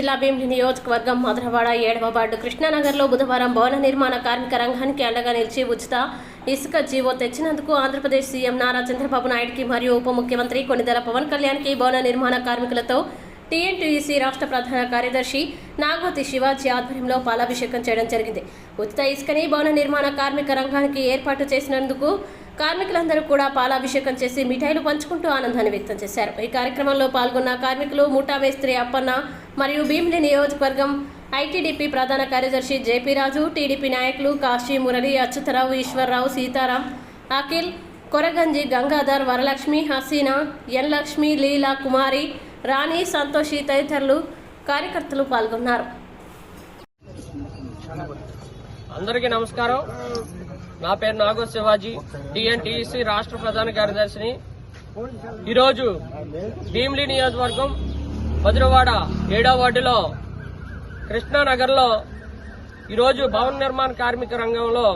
జిల్లా భీమిలి నియోజకవర్గం మధురవాడ 7వ వార్డు కృష్ణానగర్లో బుధవారం భవన నిర్మాణ కార్మిక రంగానికి అండగా నిలిచి ఉచిత ఇసుక జీవో తెచ్చినందుకు ఆంధ్రప్రదేశ్ సీఎం నారా చంద్రబాబు నాయుడుకి మరియు ఉప ముఖ్యమంత్రి కొణిదెల పవన్ కళ్యాణ్కి భవన నిర్మాణ కార్మికులతో టీఎన్టీయూసీ రాష్ట్ర ప్రధాన కార్యదర్శి నాగోతి శివాజీ ఆధ్వర్యంలో పాలాభిషేకం చేయడం జరిగింది. ఉచిత ఇసుకని భవన నిర్మాణ కార్మిక రంగానికి ఏర్పాటు చేసినందుకు కార్మికులందరూ కూడా పాలాభిషేకం చేసి మిఠాయిలు పంచుకుంటూ ఆనందాన్ని వ్యక్తం చేశారు. ఈ కార్యక్రమంలో పాల్గొన్న కార్మికులు ముఠా మేస్త్రి అప్పన్న మరియు భీమిలి నియోజకవర్గం ఐటీడీపీ ప్రధాన కార్యదర్శి జేపీ రాజు, టీడీపీ నాయకులు కాశీ మురళి, అచ్యుతరావు, ఈశ్వర్రావు, సీతారాం, అఖిల్, కొరగంజి, గంగాధర్, వరలక్ష్మి, హసీనా, ఎన్ లక్ష్మి, లీలా కుమారి, రాణి, సంతోషి తదితరులు కార్యకర్తలు పాల్గొన్నారు. అందరికీ నమస్కారం. నా పేరు నాగోతి శివాజీ, టీఎన్టీయూసీ రాష్ట్ర ప్రధాన కార్యదర్శిని. ఈరోజు భీమిలి నియోజకవర్గం మధురవాడ 7వ వార్డులో కృష్ణానగర్లో ఈరోజు భవన నిర్మాణ కార్మిక రంగంలో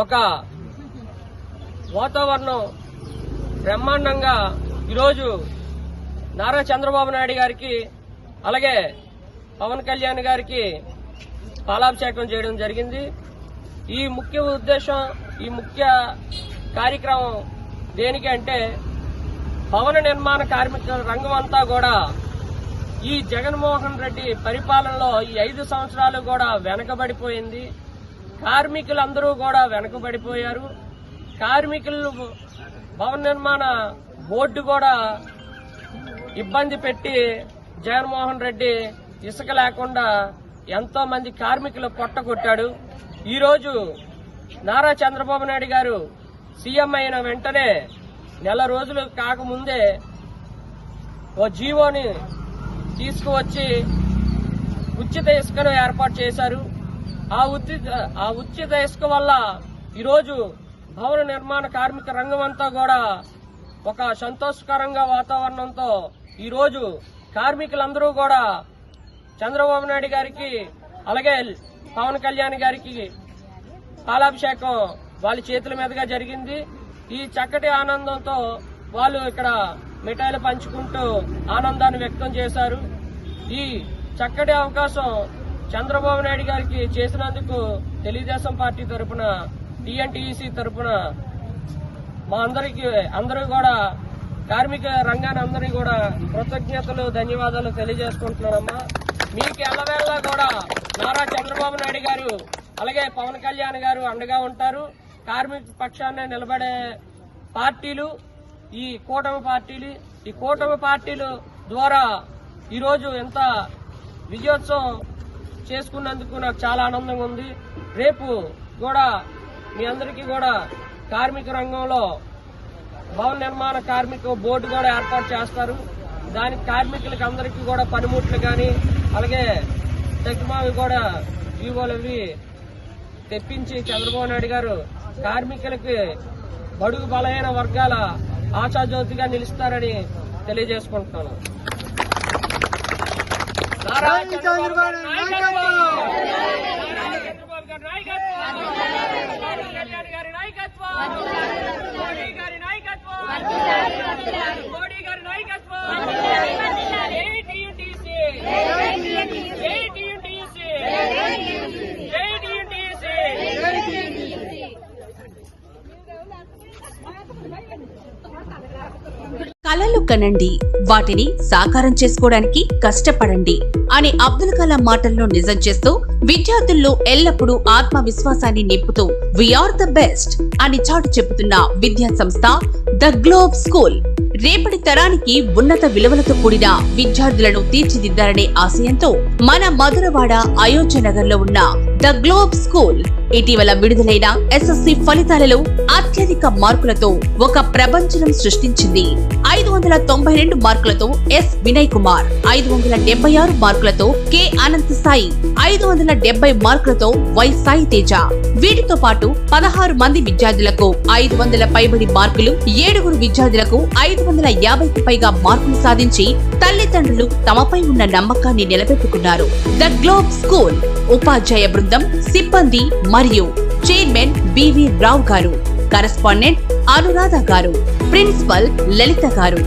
ఒక వాతావరణం బ్రహ్మాండంగా ఈరోజు నారా చంద్రబాబు నాయుడు గారికి అలాగే పవన్ కళ్యాణ్ గారికి పాలాభిషేకం చేయడం జరిగింది. ఈ ముఖ్య ఉద్దేశం, ఈ ముఖ్య కార్యక్రమం దేనికి అంటే భవన నిర్మాణ కార్మిక రంగం అంతా కూడా ఈ జగన్మోహన్ రెడ్డి పరిపాలనలో ఈ 5 సంవత్సరాలు కూడా వెనకబడిపోయింది. కార్మికులందరూ కూడా వెనకబడిపోయారు. కార్మికులు భవన నిర్మాణ బోర్డు కూడా ఇబ్బంది పెట్టి జగన్మోహన్ రెడ్డి ఇసుక లేకుండా ఎంతో మంది కార్మికులు పొట్టగొట్టాడు. ఈరోజు నారా చంద్రబాబు నాయుడు గారు సీఎం అయిన వెంటనే నెల రోజులు కాకముందే ఓ జీవోని తీసుకువచ్చి ఉచిత ఇసుకను ఏర్పాటు చేశారు. ఆ ఉచిత ఇసుక వల్ల ఈరోజు భవన నిర్మాణ కార్మిక రంగం అంతా కూడా ఒక సంతోషకరంగా వాతావరణంతో ఈరోజు కార్మికులందరూ కూడా చంద్రబాబు నాయుడు గారికి అలాగే పవన్ కళ్యాణ్ గారికి పాలాభిషేకం వాళ్ళ చేతుల మీదుగా జరిగింది. ఈ చక్కటి ఆనందంతో వాళ్ళు ఇక్కడ మిఠాయిలు పంచుకుంటూ ఆనందాన్ని వ్యక్తం చేశారు. ఈ చక్కటి అవకాశం చంద్రబాబు నాయుడు గారికి చేసినందుకు తెలుగుదేశం పార్టీ తరఫున, టీఎన్టీయూసీ తరఫున మా అందరూ కూడా కార్మిక రంగాన్ని అందరినీ కూడా కృతజ్ఞతలు, ధన్యవాదాలు తెలియజేసుకుంటున్నానమ్మా. మీకు ఎల్లవేళలా కూడా నారా చంద్రబాబు నాయుడు గారు అలాగే పవన్ కళ్యాణ్ గారు అండగా ఉంటారు. కార్మిక పక్షాన్ని నిలబడే పార్టీలు ఈ కూటమి పార్టీలు ద్వారా ఈరోజు ఎంత విజయోత్సవం చేసుకున్నందుకు నాకు చాలా ఆనందంగా ఉంది. రేపు కూడా మీ అందరికీ కూడా కార్మిక రంగంలో భవన నిర్మాణ కార్మిక బోర్డు కూడా ఏర్పాటు చేస్తారు. దానికి కార్మికులకి అందరికీ కూడా పనిముట్లు కానీ అలాగే తగ్గిమావి కూడా జీవోలు అవి తెప్పించి చంద్రబాబు నాయుడు గారు కార్మికులకి బడుగు బలైన వర్గాల ఆశాజ్యోతిగా నిలుస్తారని తెలియజేసుకుంటున్నాను. కలలు కనండి, వాటిని సాకారం చేసుకోవడానికి కష్టపడండి అనే అబ్దుల్ కలాం మాటల్లో నిజం చేస్తూ విద్యార్థుల్లో ఎల్లప్పుడూ ఆత్మవిశ్వాసాన్ని నింపుతూ వీఆర్ ద బెస్ట్ అని చాటు చెబుతున్న విద్యా సంస్థ ద గ్లోబ్ స్కూల్ రేపటి తరానికి ఉన్నత విలువలతో కూడిన విద్యార్థులను తీర్చిదిద్దారనే ఆశయంతో మన మధురవాడ అయోధ్య నగర్ లో ఉన్న ద గ్లోబ్ స్కూల్ ఇటీవల విడుదలైన ఎస్ఎస్సి ఫలితాలలో అత్యధిక మార్కులతో ఒక ప్రపంచం సృష్టించింది. 592 మార్కులతో ఎస్ వినయ్ కుమార్, 576 మార్కులతో కె అనంత సాయి, 570 మార్కులతో వై సాయి తేజ. వీటితో పాటు 16 మంది విద్యార్థులకు 500 పైబడి మార్కులు, 7 విద్యార్థులకు 550కి పైగా మార్కులు సాధించి తల్లిదండ్రులు తమపై ఉన్న నమ్మకాన్ని నిలబెట్టుకున్నారు. ద గ్లోబ్ స్కూల్ ఉపాధ్యాయ బృందం, సిబ్బంది మరియు చైర్మన్ బివి రావు గారు, కరెస్పాండెంట్ అనురాధ గారు, ప్రిన్సిపల్ లలిత గారు.